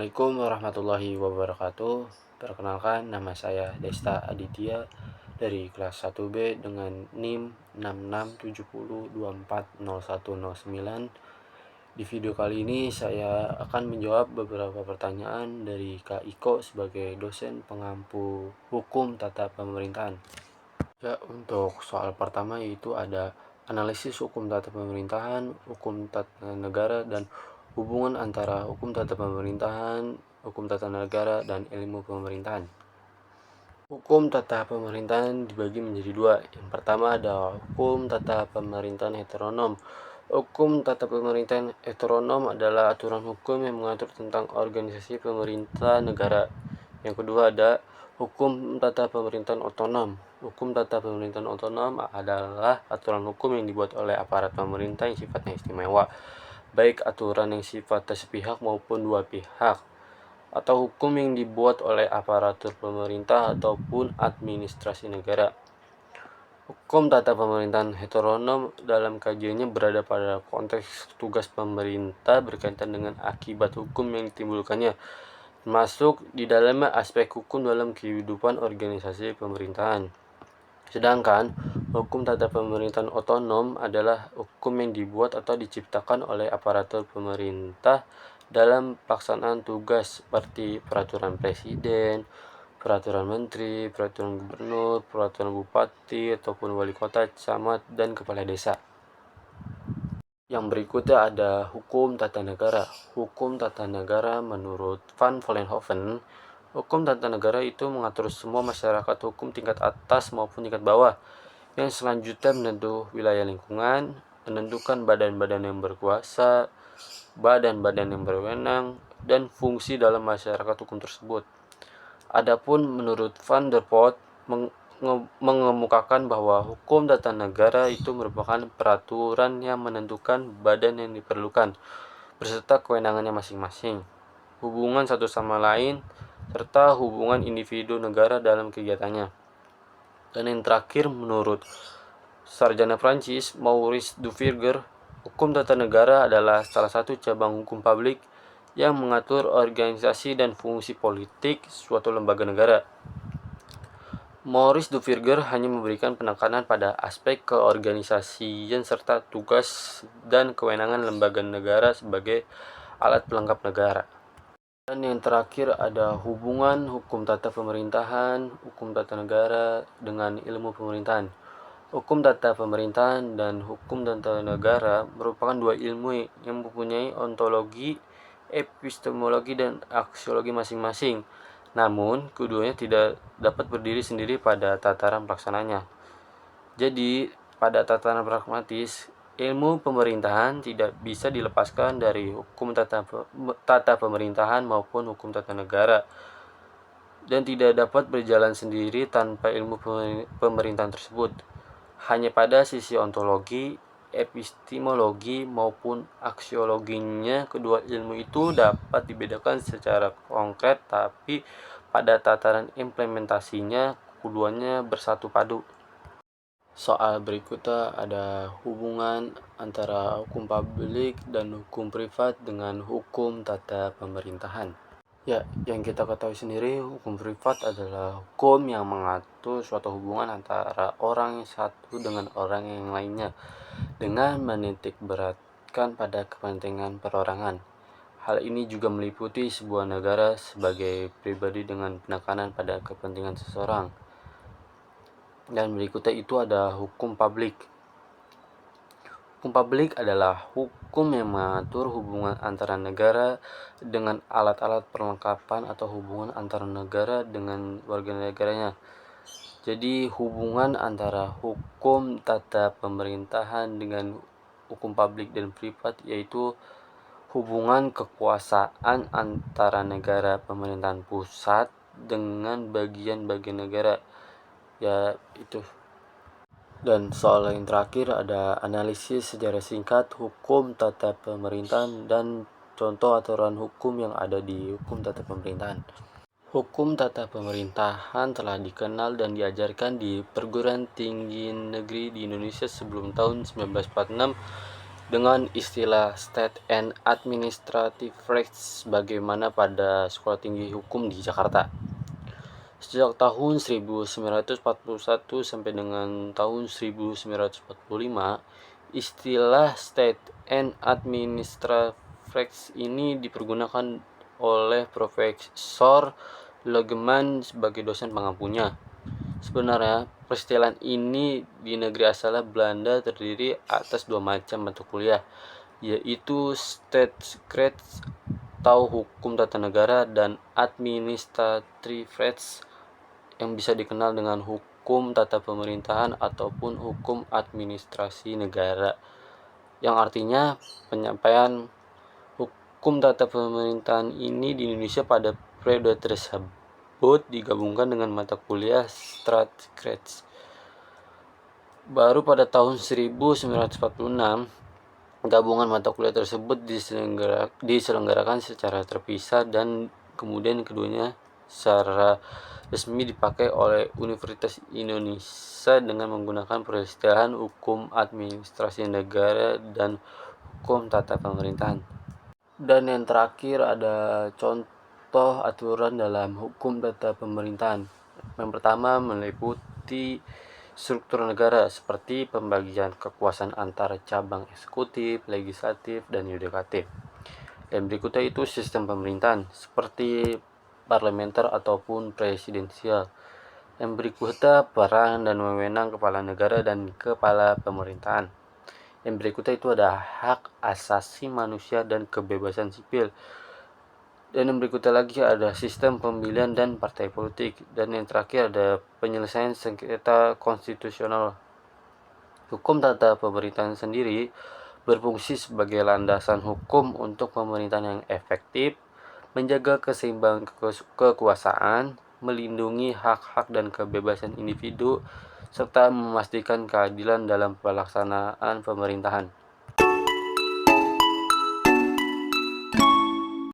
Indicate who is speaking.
Speaker 1: Assalamualaikum warahmatullahi wabarakatuh. Perkenalkan, nama saya Desta Aditya dari kelas 1B dengan NIM 6670240109. Di video kali ini saya akan menjawab beberapa pertanyaan dari Kak Iko sebagai dosen pengampu hukum tata pemerintahan. Ya, untuk soal pertama yaitu ada analisis hukum tata pemerintahan, hukum tata negara, dan hubungan antara hukum tata pemerintahan, hukum tata negara, dan ilmu pemerintahan. Hukum tata pemerintahan dibagi menjadi dua. Yang pertama ada hukum tata pemerintahan heteronom. Hukum tata pemerintahan heteronom adalah aturan hukum yang mengatur tentang organisasi pemerintah negara. Yang kedua ada hukum tata pemerintahan otonom. Hukum tata pemerintahan otonom adalah aturan hukum yang dibuat oleh aparat pemerintah yang sifatnya istimewa, baik aturan yang sifatnya sepihak maupun dua pihak, atau hukum yang dibuat oleh aparatur pemerintah ataupun administrasi negara. Hukum tata pemerintahan heteronom dalam kajiannya berada pada konteks tugas pemerintah berkaitan dengan akibat hukum yang ditimbulkannya, termasuk di dalamnya aspek hukum dalam kehidupan organisasi pemerintahan. Sedangkan hukum tata pemerintahan otonom adalah hukum yang dibuat atau diciptakan oleh aparatur pemerintah dalam pelaksanaan tugas seperti peraturan presiden, peraturan menteri, peraturan gubernur, peraturan bupati ataupun wali kota, camat, dan kepala desa. Yang berikutnya ada hukum tata negara. Hukum tata negara menurut Van Vollenhoven, hukum tata negara itu mengatur semua masyarakat hukum tingkat atas maupun tingkat bawah, yang selanjutnya menentukan wilayah lingkungan, menentukan badan-badan yang berkuasa, badan-badan yang berwenang, dan fungsi dalam masyarakat hukum tersebut. Adapun menurut Van der Pot mengemukakan bahwa hukum tata negara itu merupakan peraturan yang menentukan badan yang diperlukan beserta kewenangannya masing-masing, hubungan satu sama lain, serta hubungan individu negara dalam kegiatannya. Dan yang terakhir, menurut sarjana Prancis Maurice Duverger, hukum tata negara adalah salah satu cabang hukum publik yang mengatur organisasi dan fungsi politik suatu lembaga negara. Maurice Duverger hanya memberikan penekanan pada aspek keorganisasian serta tugas dan kewenangan lembaga negara sebagai alat pelengkap negara. Dan yang terakhir ada hubungan hukum tata pemerintahan, hukum tata negara dengan ilmu pemerintahan. Hukum tata pemerintahan dan hukum tata negara merupakan dua ilmu yang mempunyai ontologi, epistemologi, dan aksiologi masing-masing. Namun, keduanya tidak dapat berdiri sendiri pada tataran pelaksananya. Jadi, pada tataran pragmatis, ilmu pemerintahan tidak bisa dilepaskan dari hukum tata pemerintahan maupun hukum tata negara, dan tidak dapat berjalan sendiri tanpa ilmu pemerintahan tersebut. Hanya pada sisi ontologi, epistemologi maupun aksiologinya, kedua ilmu itu dapat dibedakan secara konkret, tapi pada tataran implementasinya keduanya bersatu padu. Soal berikutnya ada hubungan antara hukum publik dan hukum privat dengan hukum tata pemerintahan. Ya, yang kita ketahui sendiri, hukum privat adalah hukum yang mengatur suatu hubungan antara orang yang satu dengan orang yang lainnya dengan menitik beratkan pada kepentingan perorangan. Hal ini juga meliputi sebuah negara sebagai pribadi dengan penekanan pada kepentingan seseorang. Dan berikutnya itu ada hukum publik. Hukum publik adalah hukum yang mengatur hubungan antara negara dengan alat-alat perlengkapan atau hubungan antara negara dengan warga negaranya. Jadi hubungan antara hukum tata pemerintahan dengan hukum publik dan privat yaitu hubungan kekuasaan antara negara pemerintahan pusat dengan bagian-bagian negara. Ya, itu. Dan soal yang terakhir ada analisis secara singkat hukum tata pemerintahan dan contoh aturan hukum yang ada di hukum tata pemerintahan. Hukum tata pemerintahan telah dikenal dan diajarkan di perguruan tinggi negeri di Indonesia sebelum tahun 1946 dengan istilah State and Administrative Rights sebagaimana pada Sekolah Tinggi Hukum di Jakarta. Sejak tahun 1941 sampai dengan tahun 1945, istilah State and Administrative Rights ini dipergunakan oleh Profesor Logeman sebagai dosen pengampunya. Sebenarnya, peristilaan ini di negeri asalnya Belanda terdiri atas dua macam mata kuliah, yaitu Staatsrecht atau hukum tata negara dan Administrative Rights yang bisa dikenal dengan hukum tata pemerintahan ataupun hukum administrasi negara, yang artinya penyampaian hukum tata pemerintahan ini di Indonesia pada periode tersebut digabungkan dengan mata kuliah Staatsrecht. Baru pada tahun 1946, gabungan mata kuliah tersebut diselenggarakan secara terpisah dan kemudian keduanya secara resmi dipakai oleh Universitas Indonesia dengan menggunakan peristilahan hukum administrasi negara dan hukum tata pemerintahan. Dan yang terakhir ada contoh aturan dalam hukum tata pemerintahan. Yang pertama meliputi struktur negara seperti pembagian kekuasaan antara cabang eksekutif, legislatif, dan yudikatif. Dan berikutnya itu sistem pemerintahan seperti parlementer ataupun presidensial. Yang berikutnya peran dan wewenang kepala negara dan kepala pemerintahan. Yang berikutnya itu ada hak asasi manusia dan kebebasan sipil. Dan yang berikutnya lagi ada sistem pemilihan dan partai politik. Dan yang terakhir ada penyelesaian sengketa konstitusional. Hukum tata pemerintahan sendiri berfungsi sebagai landasan hukum untuk pemerintahan yang efektif, menjaga keseimbangan kekuasaan, melindungi hak-hak dan kebebasan individu, serta memastikan keadilan dalam pelaksanaan pemerintahan.